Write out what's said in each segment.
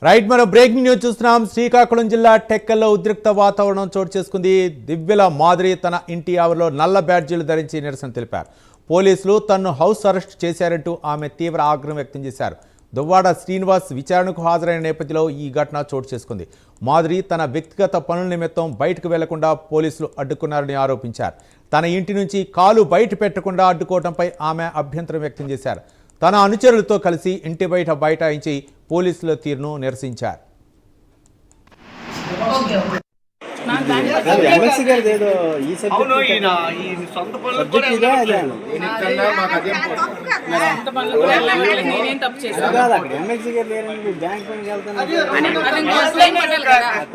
Right, మనం breaking news చూస్తున్నాం. శ్రీకాకుళం జిల్లా టెక్కల్లో ఉద్రిక్త వాతావరణం చోటు చేసుకుంది. దివ్యల మాదిరి తన ఇంటి ఆవరణలో నల్ల బ్యాడ్జీలు ధరించి నిరసన తెలిపారు. పోలీసులు తనను హౌస్ అరెస్ట్ చేశారంటూ ఆమె తీవ్ర ఆగ్రహం వ్యక్తం చేశారు. దువ్వాడ శ్రీనివాస్ విచారణకు హాజరైన నేపథ్యంలో ఈ ఘటన చోటు చేసుకుంది. మాదిరి తన వ్యక్తిగత పనుల నిమిత్తం బయటకు వెళ్లకుండా పోలీసులు అడ్డుకున్నారని ఆరోపించారు. తన ఇంటి నుంచి కాలు బయట పెట్టకుండా అడ్డుకోవడంపై ఆమె అభ్యంతరం వ్యక్తం చేశారు. తన అనుచరులతో కలిసి ఇంటి బయట బైఠాయించి పోలీసుల తీరును నిరసించారు.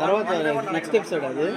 తర్వాత నెక్స్ట్ ఎపిసోడ్ అది.